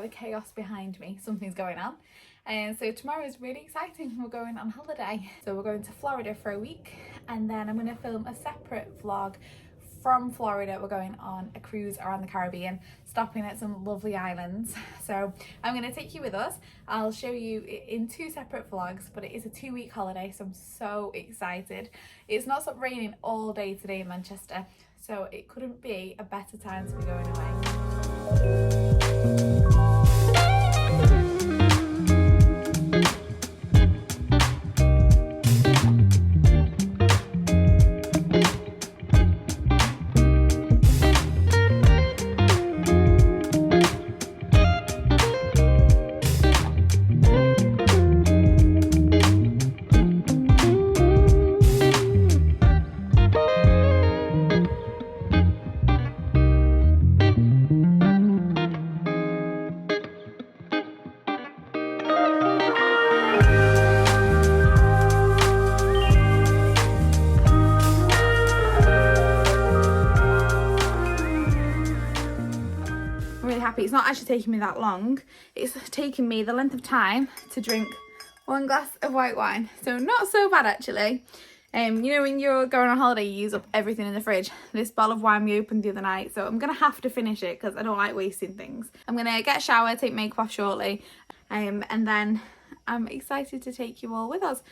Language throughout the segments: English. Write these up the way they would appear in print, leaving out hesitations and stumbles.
the chaos behind me, something's going on. And so tomorrow is really exciting. We're going on holiday. So we're going to Florida for a week, and then I'm going to film a separate vlog from Florida. We're going on a cruise around the Caribbean, stopping at some lovely islands. So I'm going to take you with us. I'll show you in 2 separate vlogs, but it is a 2-week holiday, so I'm so excited. It's not stopped raining all day today in Manchester, so it couldn't be a better time to be going away. Happy. It's not actually taking me that long. It's taken me the length of time to drink 1 glass of white wine, so not so bad actually. You know, when you're going on holiday, you use up everything in the fridge. This bottle of wine we opened the other night, so I'm gonna have to finish it because I don't like wasting things. I'm gonna get a shower, take makeup off shortly, and then I'm excited to take you all with us.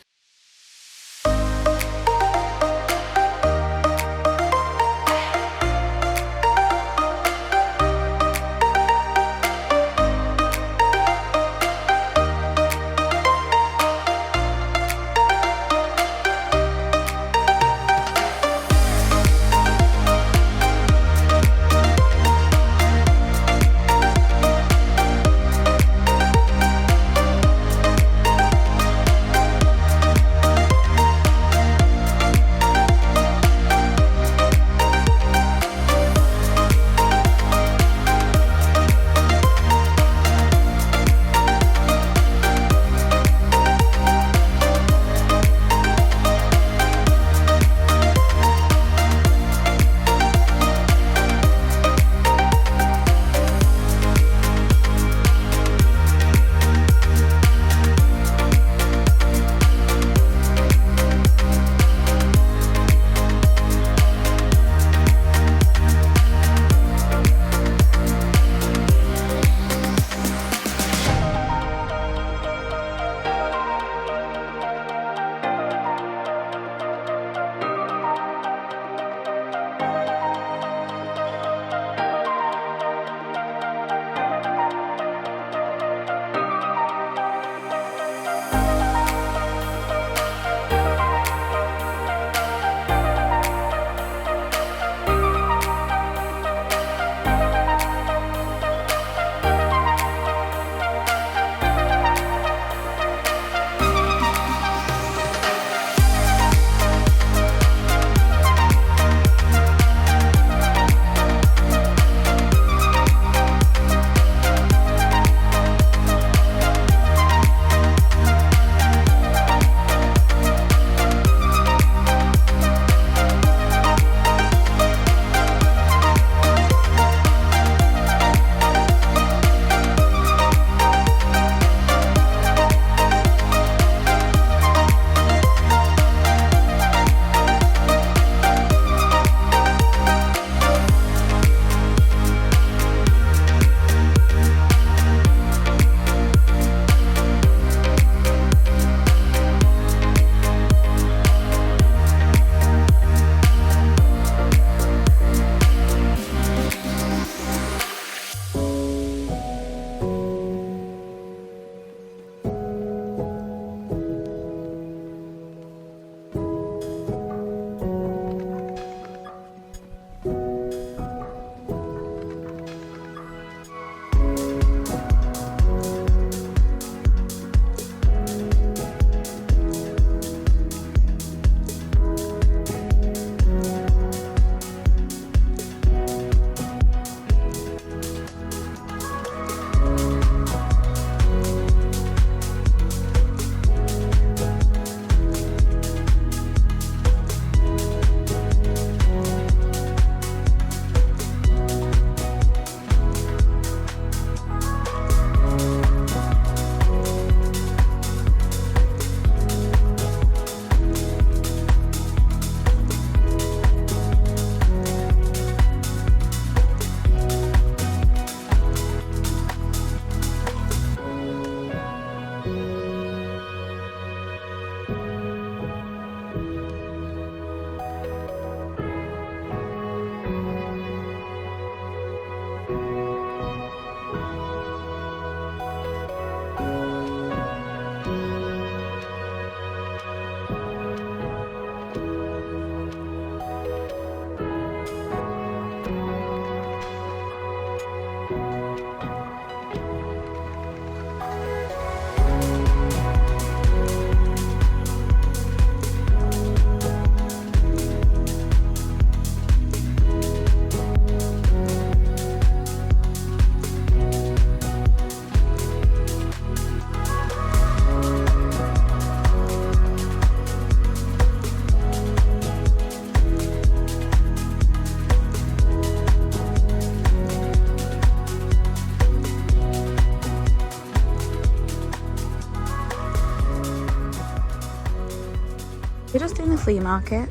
We're just doing the flea market.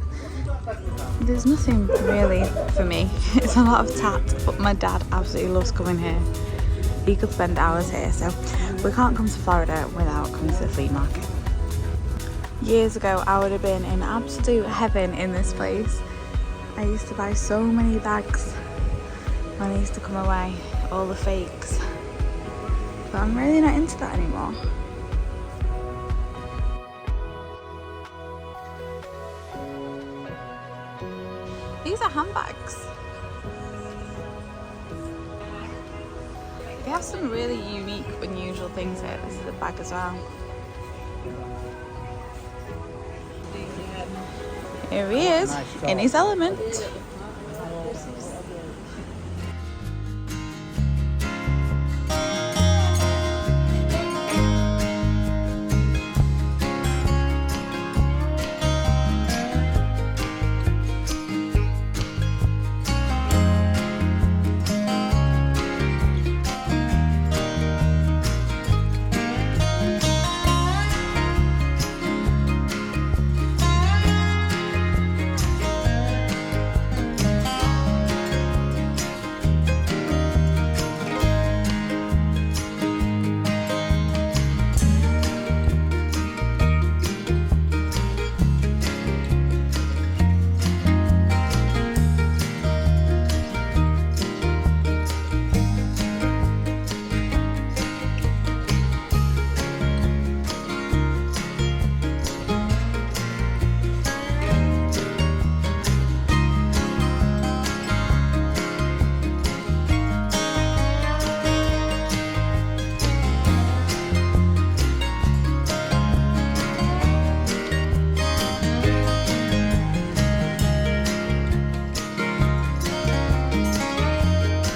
There's nothing really for me. It's a lot of tat, but my dad absolutely loves coming here. He could spend hours here, so we can't come to Florida without coming to the flea market. Years ago, I would have been in absolute heaven in this place. I used to buy so many bags when I used to come away, all the fakes. But I'm really not into that anymore. These are handbags. They have some really unique, unusual things here. This is a bag as well. Here he is, in his element.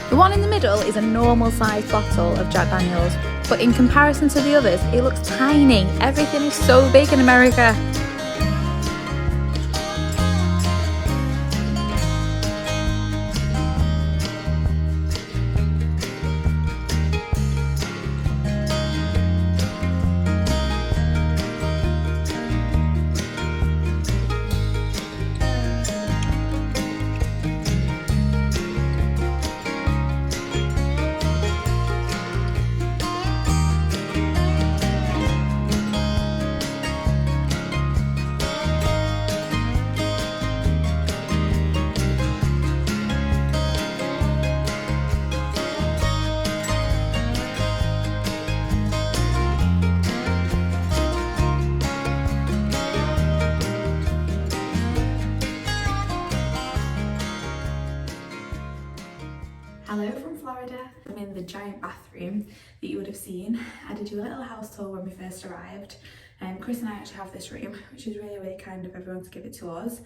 The one in the middle is a normal sized bottle of Jack Daniels, but in comparison to the others, it looks tiny. Everything is so big in America. Hello from Florida. I'm in the giant bathroom that you would have seen. I did you a little house tour when we first arrived. Chris and I actually have this room, which is really kind of everyone to give it to us.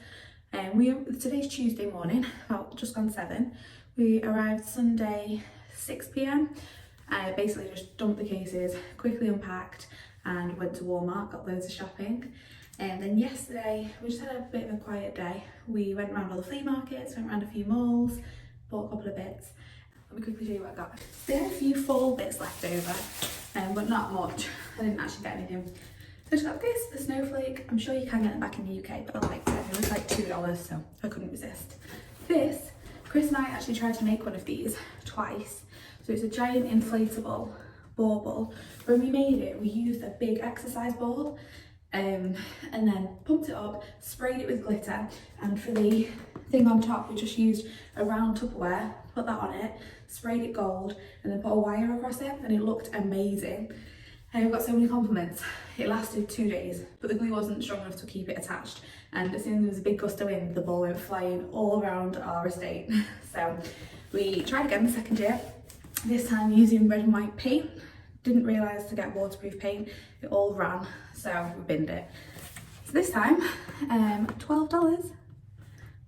Today's Tuesday morning, about just gone 7. We arrived Sunday 6 p.m. I basically just dumped the cases, quickly unpacked and went to Walmart, got loads of shopping. And then yesterday we just had a bit of a quiet day. We went around all the flea markets, went around a few malls, bought a couple of bits. Let me quickly show you what I got. There are a few fall bits left over, but not much. I didn't actually get anything. So I just got this, the snowflake. I'm sure you can get them back in the UK, but I liked it. It was like $2, so I couldn't resist. This, Chris and I actually tried to make one of these twice. So it's a giant inflatable bauble. When we made it, we used a big exercise ball and then pumped it up, sprayed it with glitter, and for the thing on top we just used a round Tupperware, put that on it, sprayed it gold, and then put a wire across it, and it looked amazing. And we got so many compliments. It lasted 2 days, but the glue wasn't strong enough to keep it attached. And as soon as there was a big gust of wind, the ball went flying all around our estate. So we tried again the second year, this time using red and white paint. Didn't realise to get waterproof paint, it all ran, so we binned it. So this time, $12.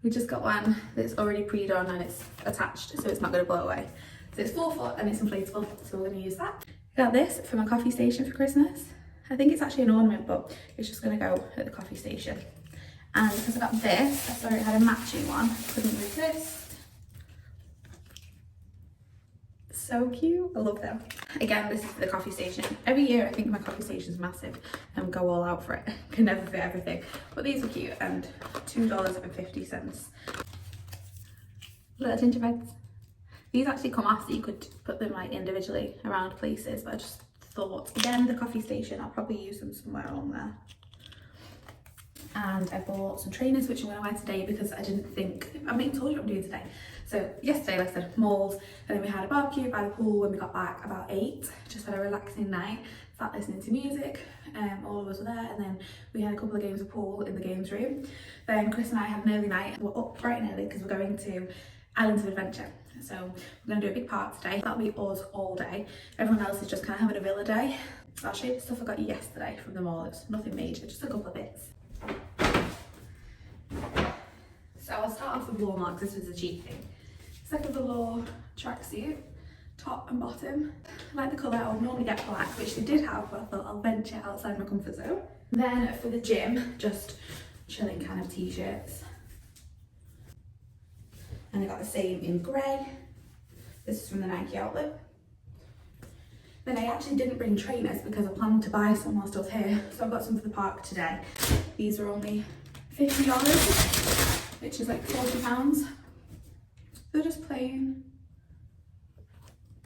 We just got one that's already pre-done and it's attached, so it's not going to blow away. So it's 4 foot and it's inflatable, so we're going to use that. Got this for my coffee station for Christmas. I think it's actually an ornament, but it's just going to go at the coffee station. And because I got this, I saw it had a matching one, couldn't resist. So cute, I love them. Again, this is for the coffee station. Every year I think my coffee station's massive and go all out for it. Can never fit everything. But these are cute and $2.50. Little gingerbreads. These actually come off, so you could put them like individually around places, but I just thought, again, the coffee station, I'll probably use them somewhere along there. And I bought some trainers which I'm going to wear today because I didn't think, I mean, I told you what I'm doing today. So yesterday, like I said, malls, and then we had a barbecue by the pool when we got back about 8, just had a relaxing night, sat listening to music, all of us were there, and then we had a couple of games of pool in the games room. Then Chris and I had an early night, we're up bright and early because we're going to Islands of Adventure. So we're going to do a big park today, that'll be us all day. Everyone else is just kind of having a villa day. So I'll show you the stuff I got yesterday from the mall. It's nothing major, just a couple of bits. So I'll start off with Walmart because this was a cheap thing. Second Velour tracksuit, top and bottom. I like the colour, I would normally get black, which they did have, but I thought I'll venture outside my comfort zone. Then for the gym, just chilling kind of t-shirts. And I got the same in grey. This is from the Nike outlet. Then I actually didn't bring trainers because I planned to buy some whilst I was here. So I got some for the park today. These were only $50, which is like £40. They're just plain.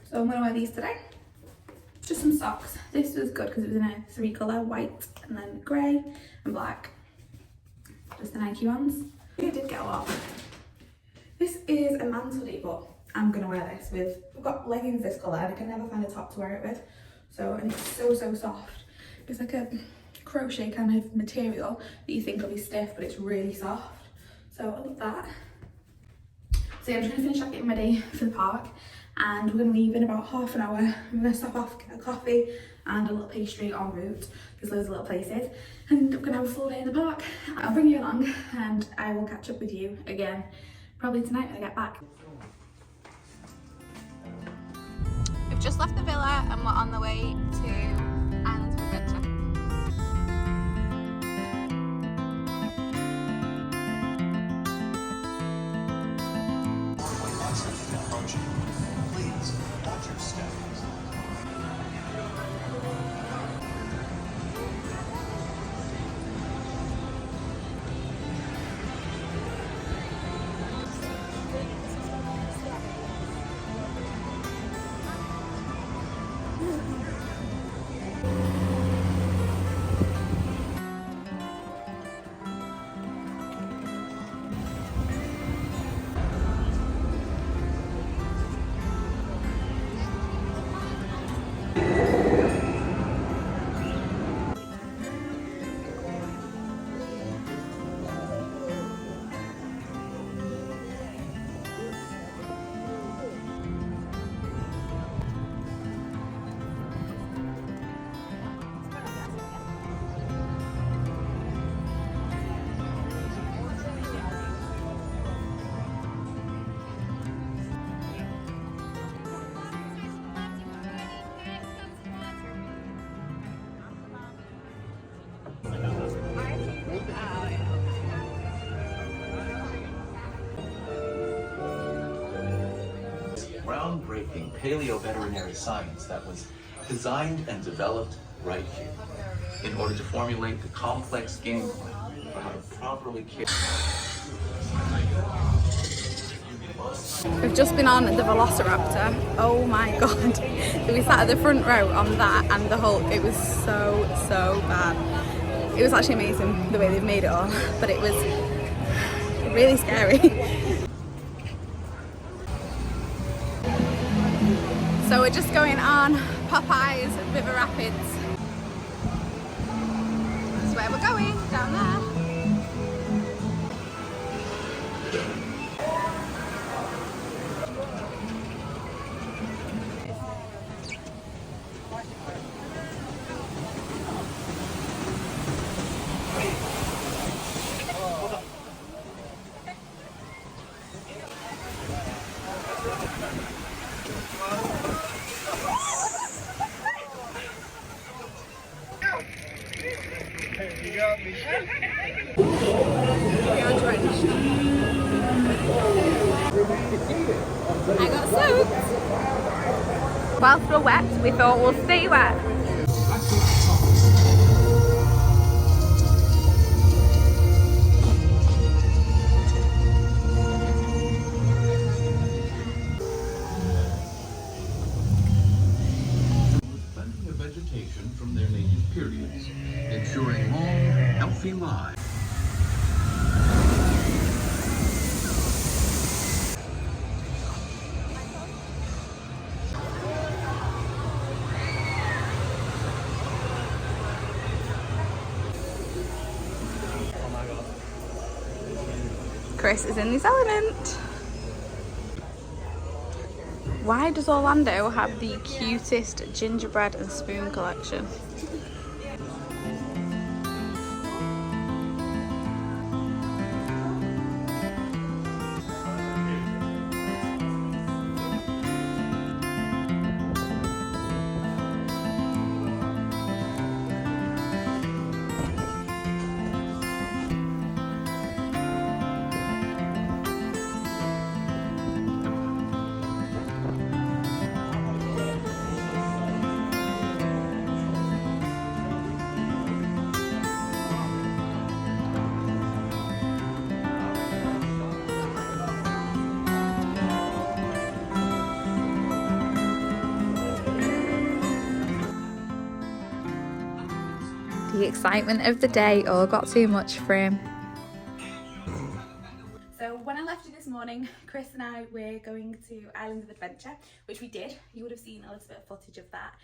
So I'm gonna wear these today. Just some socks. This was good because it was in a 3 colour, white and then grey and black. Just the Nike ones. I think I did get a lot. This is a man's hoodie, but I'm gonna wear this with, I've got leggings this colour and I can never find a top to wear it with. So, and it's so soft. It's like a crochet kind of material that you think will be stiff, but it's really soft. So I love that. So yeah, I'm just gonna finish up getting ready for the park and we're gonna leave in about half an hour. I'm gonna stop off, get a coffee and a little pastry en route. There's loads of little places. And we're gonna have a full day in the park. I'll bring you along and I will catch up with you again, probably tonight when I get back. We've just left the villa and we're on the way to Islands of Adventure. Please watch your step. Groundbreaking paleo-veterinary science that was designed and developed right here in order to formulate the complex game plan for how to properly care. We've just been on the Velociraptor. Oh my god. So we sat at the front row on that and the whole, it was so bad. It was actually amazing the way they've made it all, but it was really scary. So we're just going on Popeye's River Rapids. That's where we're going, down there. I got soaked. Whilst we're wet, we thought we'll stay wet. Plenty of vegetation from their native periods, ensuring long, healthy lives. Chris is in his element. Why does Orlando have the cutest gingerbread and spoon collection? The excitement of the day all got too much for him. So when I left you this morning, Chris and I were going to Islands of Adventure, which we did. You would have seen a little bit of footage of that,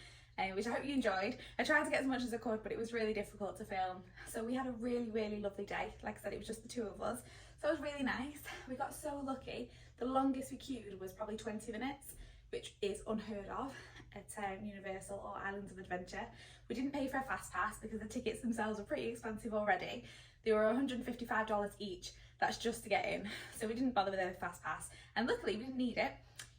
which I hope you enjoyed. I tried to get as much as I could, but it was really difficult to film. So we had a really, really lovely day. Like I said, it was just the two of us. So it was really nice. We got so lucky. The longest we queued was probably 20 minutes, which is unheard of at Universal or Islands of Adventure. We didn't pay for a fast pass because the tickets themselves were pretty expensive already. They were $155 each. That's just to get in. So we didn't bother with a fast pass. And luckily we didn't need it.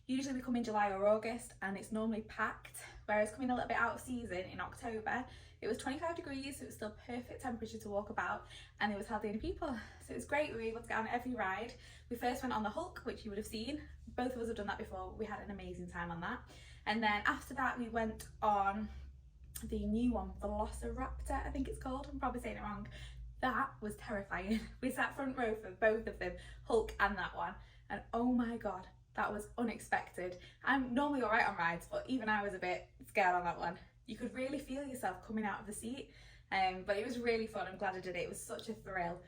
Usually we come in July or August and it's normally packed. Whereas coming a little bit out of season in October, it was 25 degrees, so it was still perfect temperature to walk about, and there was hardly any people. So it was great. We were able to get on every ride. We first went on the Hulk, which you would have seen. Both of us have done that before. We had an amazing time on that. And then after that, we went on the new one, Velociraptor, I think it's called. I'm probably saying it wrong. That was terrifying. We sat front row for both of them, Hulk and that one. And oh my God, that was unexpected. I'm normally all right on rides, but even I was a bit scared on that one. You could really feel yourself coming out of the seat, but it was really fun. I'm glad I did it. It was such a thrill.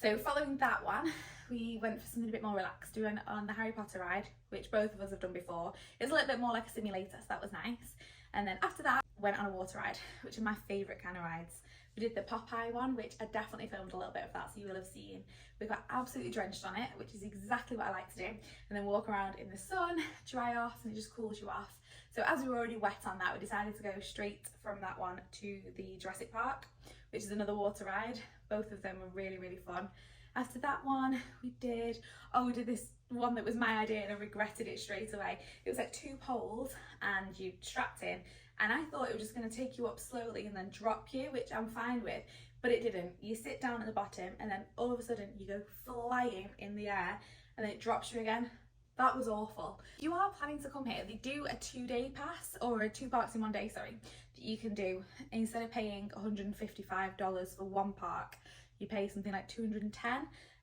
So following that one, we went for something a bit more relaxed. We went on the Harry Potter ride, which both of us have done before. It's a little bit more like a simulator, so that was nice. And then after that, went on a water ride, which are my favourite kind of rides. We did the Popeye one, which I definitely filmed a little bit of that, so you will have seen. We got absolutely drenched on it, which is exactly what I like to do. And then walk around in the sun, dry off, and it just cools you off. So as we were already wet on that, we decided to go straight from that one to the Jurassic Park, which is another water ride. Both of them were really, really fun. After that one, we did this one that was my idea and I regretted it straight away. It was like 2 poles and you strapped in, and I thought it was just going to take you up slowly and then drop you, which I'm fine with, but it didn't. You sit down at the bottom and then all of a sudden you go flying in the air and then it drops you again. That was awful. If you are planning to come here, they do a 2-day pass, or a 2 parks in 1 day, sorry, that you can do. Instead of paying $155 for one park, you pay something like $210,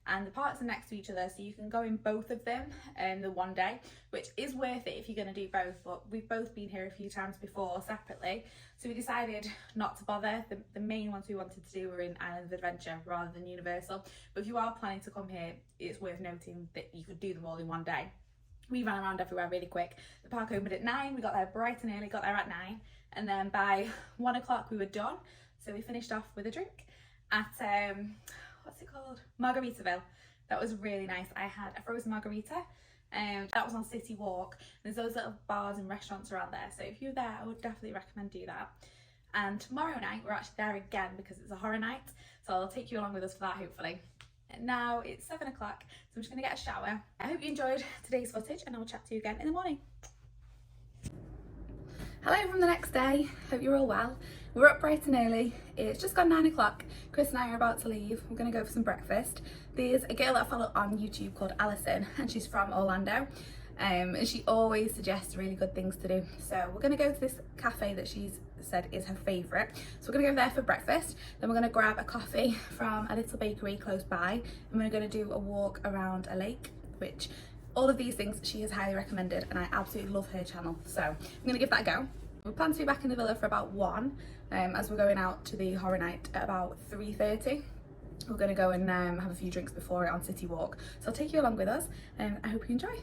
and the parks are next to each other, so you can go in both of them in the 1 day, which is worth it if you're going to do both. But we've both been here a few times before separately, so we decided not to bother. The main ones we wanted to do were in Islands of Adventure rather than Universal. But if you are planning to come here, it's worth noting that you could do them all in 1 day. We ran around everywhere really quick. The park opened at 9, we got there bright and early, got there at 9, and then by 1 o'clock we were done. So we finished off with a drink at, what's it called? Margaritaville. That was really nice. I had a frozen margarita. That was on City Walk. There's those little bars and restaurants around there. So if you're there, I would definitely recommend do that. And tomorrow night, we're actually there again because it's a horror night. So I'll take you along with us for that, hopefully. And now it's 7 o'clock, so I'm just gonna get a shower. I hope you enjoyed today's footage and I'll chat to you again in the morning. Hello from the next day. Hope you're all well. We're up bright and early. It's just gone 9 o'clock. Chris and I are about to leave. We're gonna go for some breakfast. There's a girl that I follow on YouTube called Alison, and she's from Orlando. And she always suggests really good things to do. So we're gonna go to this cafe that she's said is her favourite. So we're gonna go there for breakfast. Then we're gonna grab a coffee from a little bakery close by. And we're gonna do a walk around a lake, which all of these things she has highly recommended, and I absolutely love her channel. So I'm gonna give that a go. We plan to be back in the villa for about 1, as we're going out to the horror night at about 3:30. We're gonna go and have a few drinks before it on City Walk. So I'll take you along with us, and I hope you enjoy.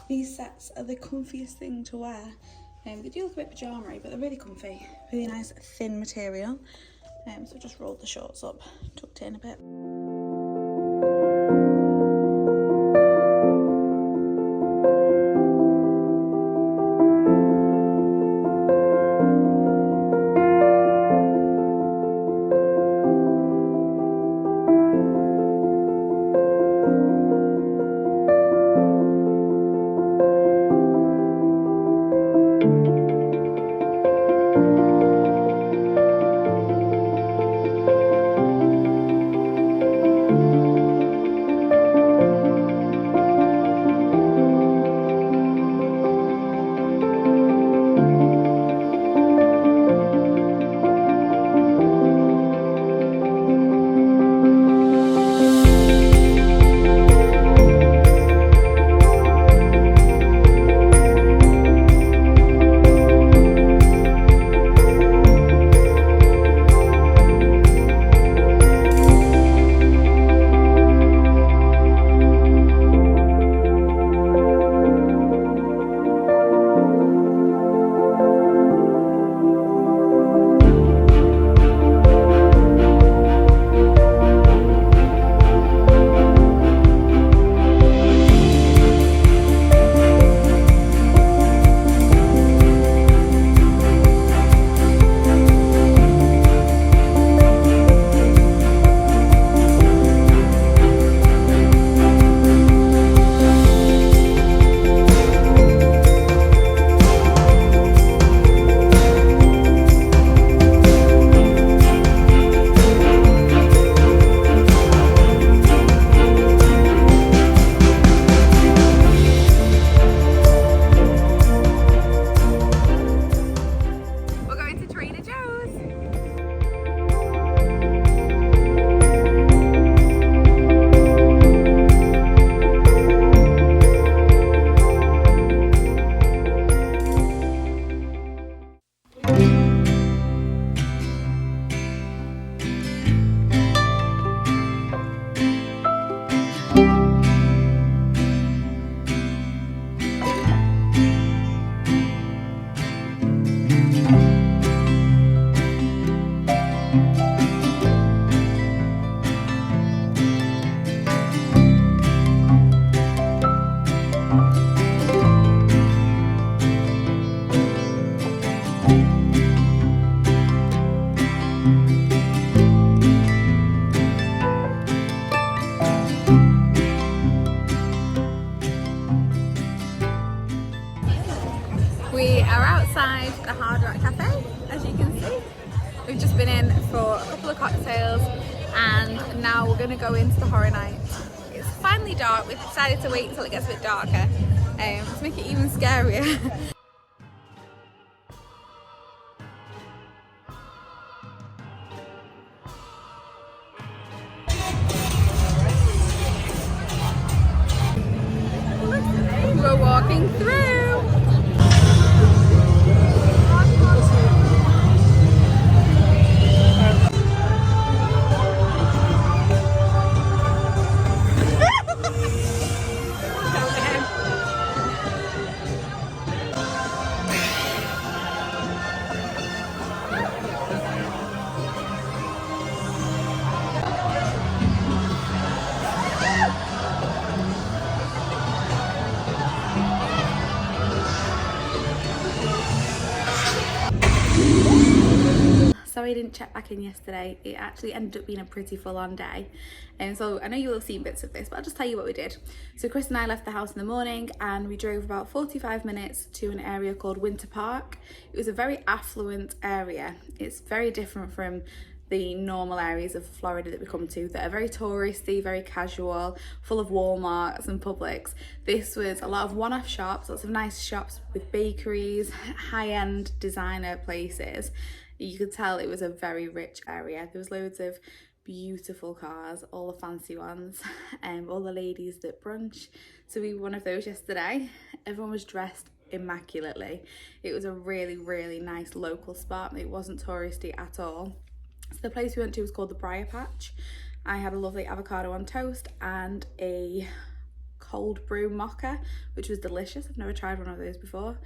These sets are the comfiest thing to wear. They do look a bit pyjama-y, but they're really comfy. Really nice thin material. So just rolled the shorts up, tucked it in a bit. We are outside the Hard Rock Cafe, as you can see. We've just been in for a couple of cocktails and now we're going to go into the horror night. It's finally dark. We've decided to wait until it gets a bit darker to make it even scarier. We're walking through. sorry I didn't check back in yesterday. It actually ended up being a pretty full-on day. And so I know you'll have seen bits of this, but I'll just tell you what we did. So Chris and I left the house in the morning and we drove about 45 minutes to an area called Winter Park. It was a very affluent area. It's very different from the normal areas of Florida that we come to that are very touristy, very casual, full of Walmarts and Publix. This was a lot of one-off shops, lots of nice shops with bakeries, high-end designer places. You could tell it was a very rich area. There was loads of beautiful cars, all the fancy ones, and all the ladies that brunch. So we were one of those yesterday. Everyone was dressed immaculately. It was a really, really nice local spot. It wasn't touristy at all. So the place we went to was called the Briar Patch. I had a lovely avocado on toast and a cold brew mocha, which was delicious. I've never tried one of those before.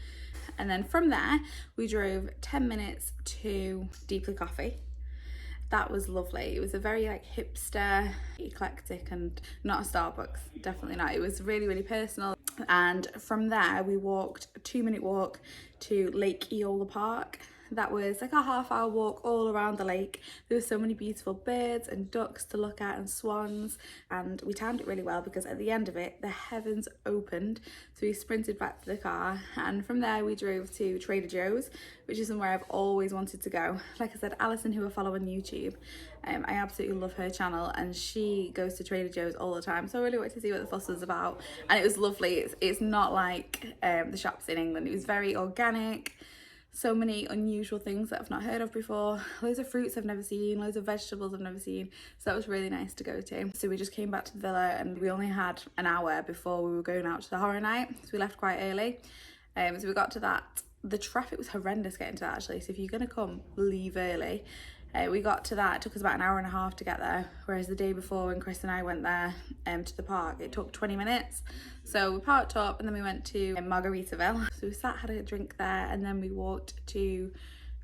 And then from there, we drove 10 minutes to Deeply Coffee. That was lovely. It was a very like hipster, eclectic, and not a Starbucks, definitely not. It was really, really personal. And from there, we walked a 2-minute walk to Lake Eola Park. That was like a half-hour walk all around the lake. There were so many beautiful birds and ducks to look at and swans, and we timed it really well because at the end of it the heavens opened, so we sprinted back to the car, and from there we drove to Trader Joe's, which is somewhere I've always wanted to go. Like I said, Alison, who I follow on YouTube, I absolutely love her channel and she goes to Trader Joe's all the time, so I really wanted to see what the fuss was about, and it was lovely. It's not like the shops in England. It was very organic. So many unusual things that I've not heard of before, loads of fruits I've never seen, loads of vegetables I've never seen, so that was really nice to go to. So we just came back to the villa and we only had an hour before we were going out to the horror night, so we left quite early. So we got to that. The traffic was horrendous getting to that actually, so if you're going to come, leave early. We got to that, it took us about an hour and a half to get there, whereas the day before when Chris and I went there to the park, it took 20 minutes. So we parked up and then we went to Margaritaville. So we sat, had a drink there, and then we walked to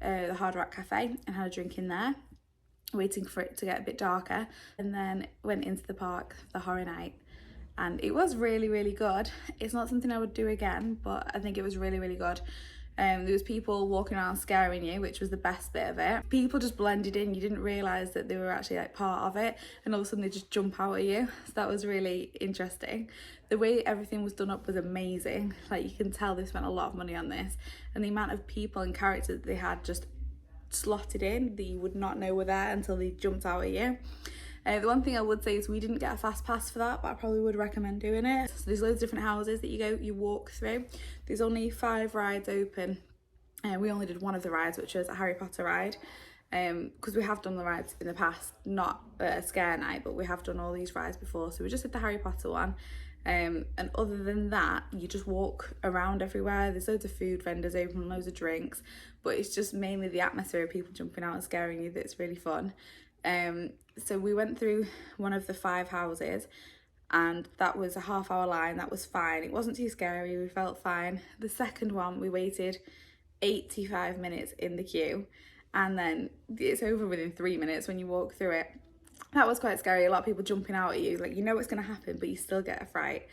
the Hard Rock Cafe and had a drink in there, waiting for it to get a bit darker, and then went into the park for the horror night. And it was really, really good. It's not something I would do again, but I think it was really, really good. There was people walking around scaring you, which was the best bit of it. People just blended in. You didn't realise that they were actually like part of it, and all of a sudden they just jump out at you. So that was really interesting. The way everything was done up was amazing. Like, you can tell they spent a lot of money on this, and the amount of people and characters that they had just slotted in that you would not know were there until they jumped out at you. The one thing I would say is we didn't get a fast pass for that, but I probably would recommend doing it. So there's loads of different houses that you walk through. There's only 5 rides open, and we only did one of the rides, which was a Harry Potter ride, because we have done the rides in the past, not a scare night, but we have done all these rides before, so we just did the Harry Potter one. And other than that, you just walk around everywhere. There's loads of food vendors open, loads of drinks, but it's just mainly the atmosphere of people jumping out and scaring you that's really fun. So we went through one of the 5 houses, and that was a half-hour line. That was fine. It wasn't too scary. We felt fine. The second one, we waited 85 minutes in the queue, and then it's over within 3 minutes when you walk through it. That was quite scary. A lot of people jumping out at you, like, you know what's going to happen, but you still get a fright.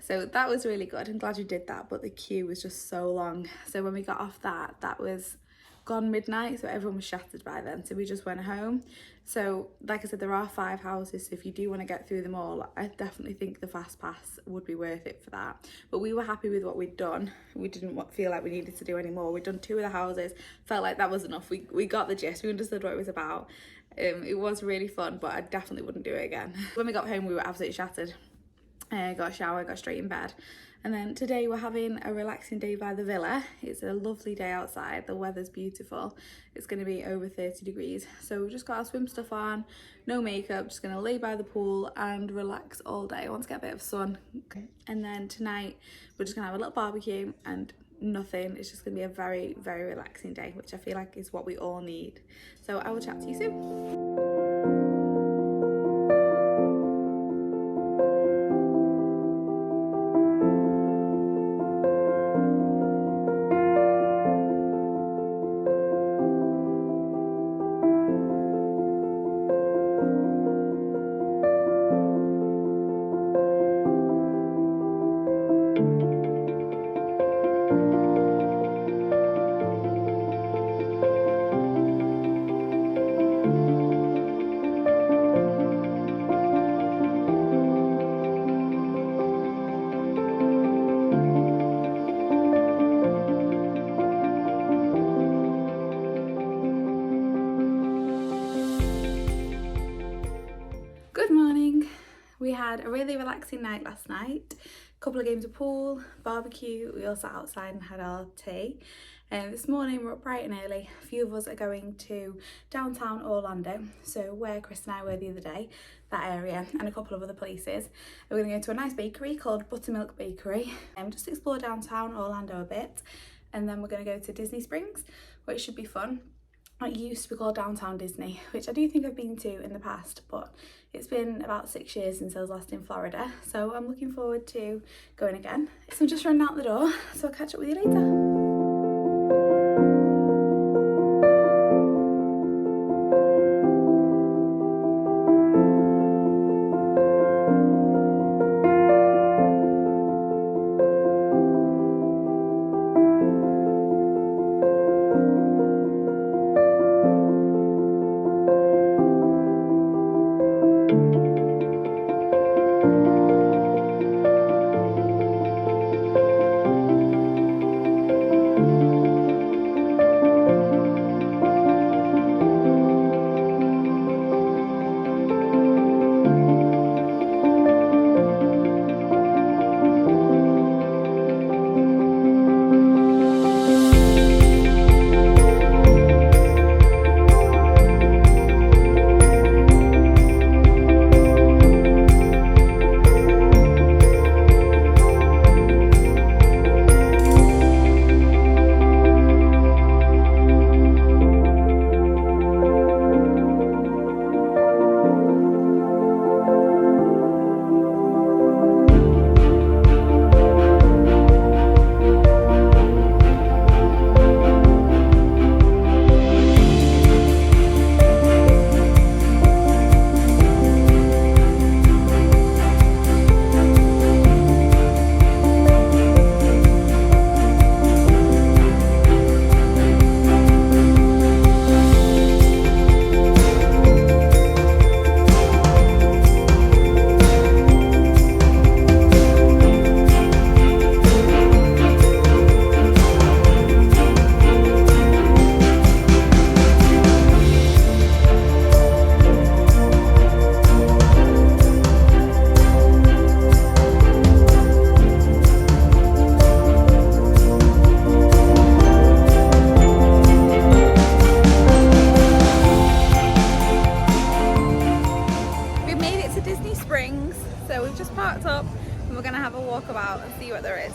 So that was really good. I'm glad we did that, but the queue was just so long. So when we got off that was gone midnight, so everyone was shattered by then, so we just went home. So like I said, there are 5 houses, so if you do want to get through them all, I definitely think the fast pass would be worth it for that. But we were happy with what we'd done. We didn't feel like we needed to do any more. We'd done 2 of the houses, felt like that was enough. We got the gist, we understood what it was about. It was really fun, but I definitely wouldn't do it again. When we got home, we were absolutely shattered. Got a shower, got straight in bed. And then today we're having a relaxing day by the villa. It's a lovely day outside, the weather's beautiful. It's going to be over 30 degrees. So we've just got our swim stuff on, no makeup, just going to lay by the pool and relax all day. I want to get a bit of sun. And then tonight we're just going to have a little barbecue and nothing. It's just going to be a very, very relaxing day, which I feel like is what we all need. So I will chat to you soon. had a really relaxing night last night. A couple of games of pool, barbecue, we all sat outside and had our tea. This morning we're up bright and early. A few of us are going to downtown Orlando, so where Chris and I were the other day, that area, and a couple of other places. We're going to go to a nice bakery called Buttermilk Bakery and just explore downtown Orlando a bit, and then we're going to go to Disney Springs, which should be fun. It used to be called Downtown Disney, which I do think I've been to in the past, but it's been about 6 years since I was last in Florida, so I'm looking forward to going again. So I'm just running out the door, so I'll catch up with you later. So we've just parked up and we're going to have a walk about and see what there is.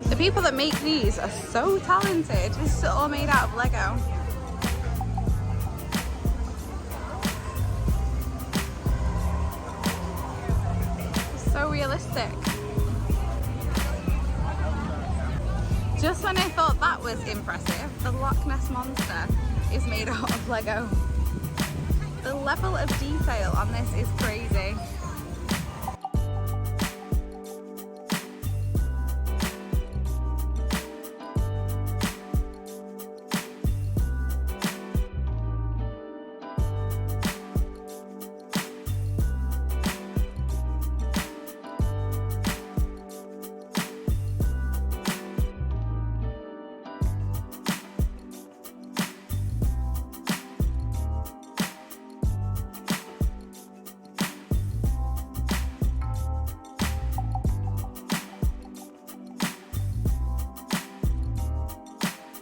The people that make these are so talented. This is all made out of Lego. It's so realistic. Just when I thought that was impressive, the Loch Ness Monster is made out of Lego. The level of detail on this is crazy.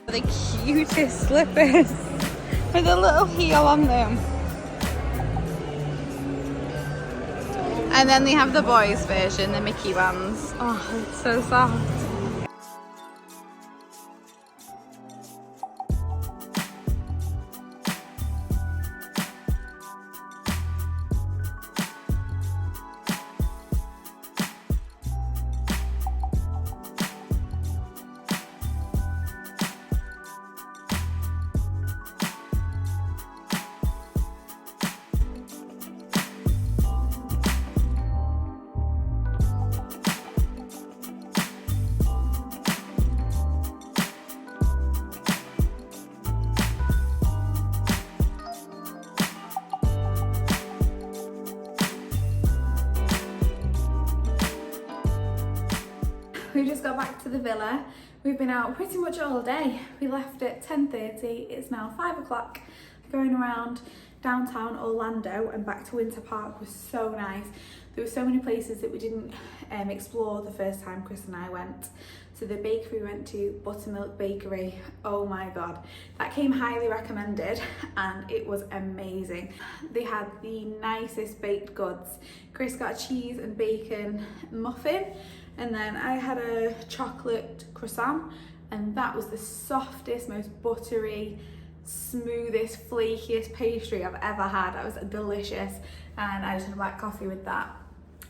The cutest slippers with a little heel on them. And then they have the boys version, the Mickey ones. Oh, it's so soft. we just got back to the villa. We've been out pretty much all day. We left at 10:30, it's now 5 o'clock. Going around downtown Orlando and back to Winter Park was so nice. There were so many places that we didn't explore the first time Chris and I went. So the bakery we went to, Buttermilk Bakery, oh my god, that came highly recommended and it was amazing. They had the nicest baked goods. Chris got a cheese and bacon muffin, and then I had a chocolate croissant, and that was the softest, most buttery, smoothest, flakiest pastry I've ever had. That was delicious, and I just had a black coffee with that.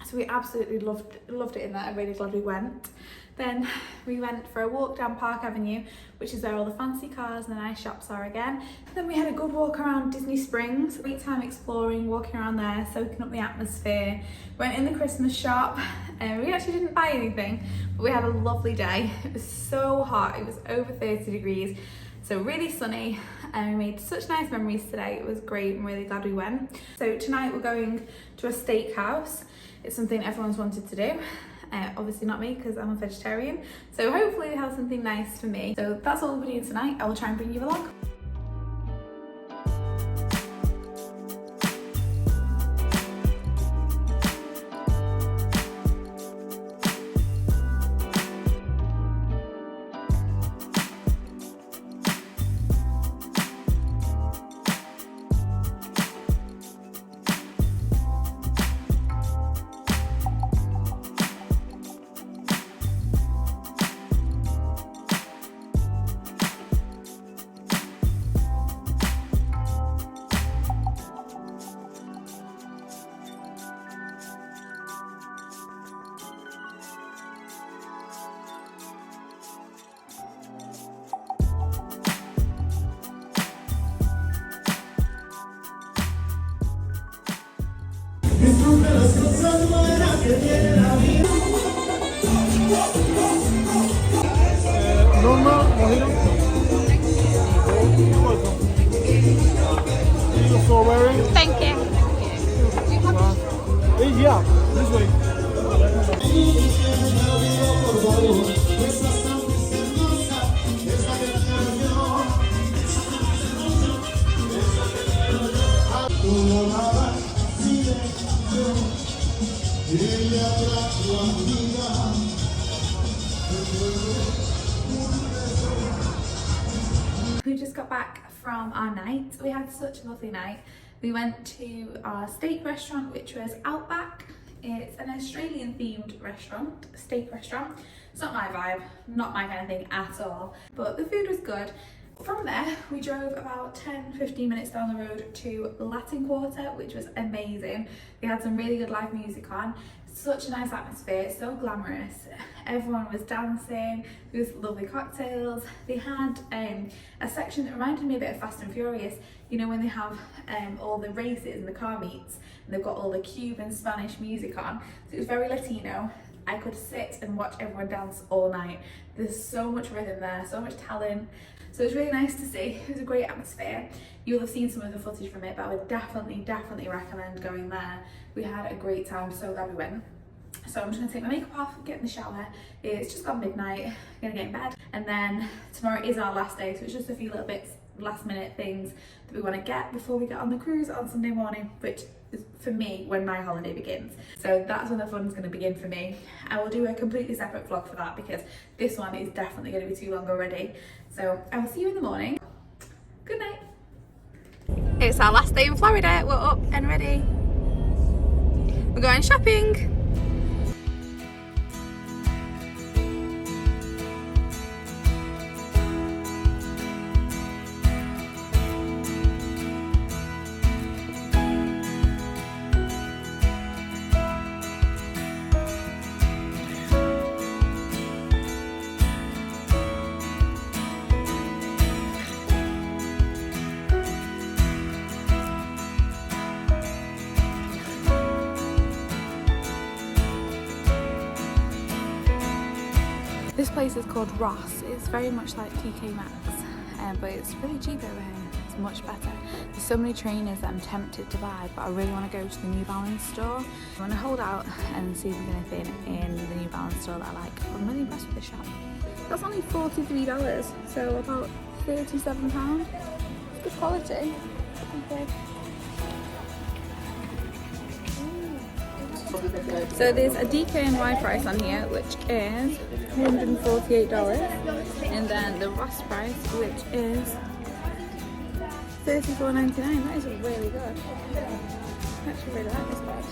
So we absolutely loved it in that. I'm really glad we went. Then we went for a walk down Park Avenue, which is where all the fancy cars and the nice shops are again. Then we had a good walk around Disney Springs. Great time exploring, walking around there, soaking up the atmosphere. Went in the Christmas shop, and we actually didn't buy anything, but we had a lovely day. It was so hot, it was over 30 degrees. So really sunny, and we made such nice memories today. It was great. I'm really glad we went. So tonight we're going to a steakhouse. It's something everyone's wanted to do. Obviously not me, because I'm a vegetarian. So hopefully they have something nice for me. So that's all we'll be doing tonight. I will try and bring you along. Normal mojito. Strawberry. Thank you. Yeah, this way. We just got back from our night. We had such a lovely night. We went to our steak restaurant, which was Outback. It's an Australian themed restaurant, steak restaurant. It's not my vibe, not my kind of thing at all, but the food was good. From there, we drove about 10-15 minutes down the road to Latin Quarter, which was amazing. They had some really good live music on. Such a nice atmosphere, so glamorous. Everyone was dancing, there was lovely cocktails. They had a section that reminded me a bit of Fast and Furious, you know, when they have all the races and the car meets, and they've got all the Cuban, Spanish music on. So it was very Latino. I could sit and watch everyone dance all night. There's so much rhythm there, so much talent. So it was really nice to see. It was a great atmosphere. You'll have seen some of the footage from it, but I would definitely recommend going there. We had a great time, so glad we went. So I'm just gonna take my makeup off, get in the shower. It's just gone midnight, I'm gonna get in bed. And then tomorrow is our last day, so it's just a few little bits, last minute things that we wanna get before we get on the cruise on Sunday morning, which is for me when my holiday begins. So that's when the fun's gonna begin for me. I will do a completely separate vlog for that because this one is definitely gonna be too long already. So I will see you in the morning. Good night. It's our last day in Florida. We're up and ready. We're going shopping. This place is called Ross. It's very much like TK Maxx, but it's really cheap over here. It's looks much better. There's so many trainers that I'm tempted to buy, but I really want to go to the New Balance store. I want to hold out and see if there's anything in the New Balance store that I like. I'm really impressed with the shop. That's only $43, so about £37. It's good quality. Okay. So there's a DKNY price on here, which is $148, and then the Ross price, which is $34.99. That is really good. I actually really like this bag.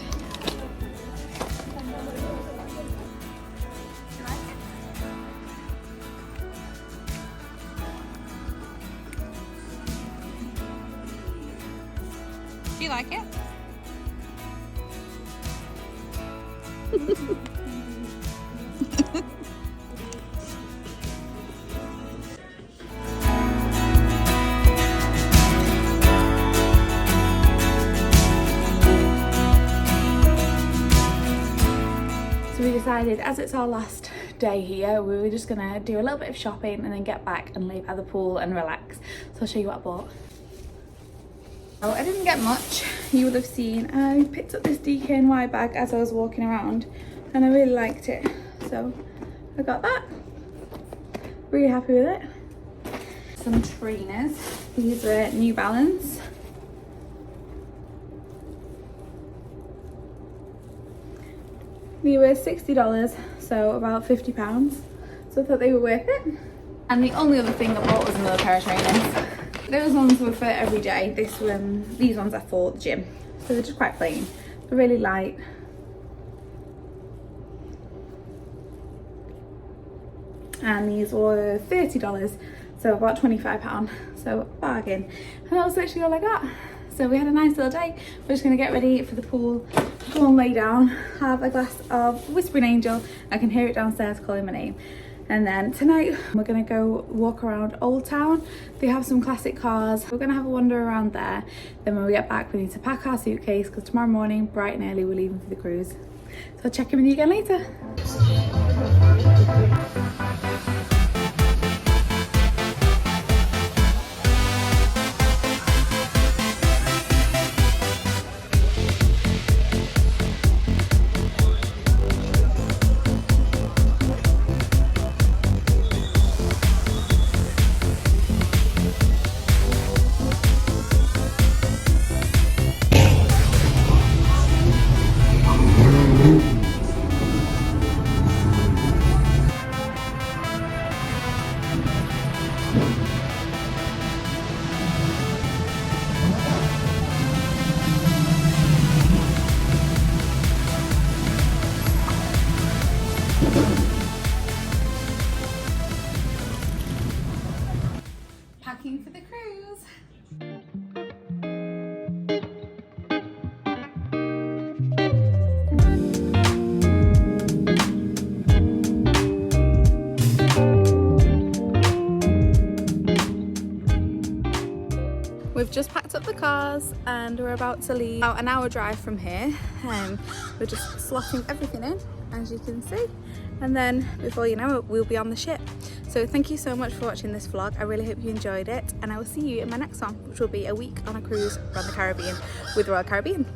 Do you like it? So we decided, as it's our last day here, we were just gonna do a little bit of shopping and then get back and lay by the pool and relax. So I'll show you what I bought. Oh, I didn't get much. You would have seen I picked up this DKNY bag as I was walking around and I really liked it. So I got that. Really happy with it. Some trainers. These are New Balance. They were $60, so about £50. So I thought they were worth it. And the only other thing I bought was another pair of trainers. Those ones were for every day. These ones are for the gym. So they're just quite plain, but really light. And these were $30, so about £25. So bargain. And that was literally all I got. So we had a nice little day. We're just gonna get ready for the pool, go and lay down, have a glass of Whispering Angel. I can hear it downstairs calling my name. And then tonight we're gonna go walk around Old Town. They have some classic cars. We're gonna have a wander around there. Then when we get back, we need to pack our suitcase because tomorrow morning, bright and early, we're leaving for the cruise. So I'll check in with you again later. Packing for the cruise. We've just packed up the cars and we're about to leave. About an hour drive from here. We're just slotting everything in, as you can see. And then before you know it, we'll be on the ship. So thank you so much for watching this vlog. I really hope you enjoyed it, and I will see you in my next one, which will be a week on a cruise around the Caribbean with Royal Caribbean.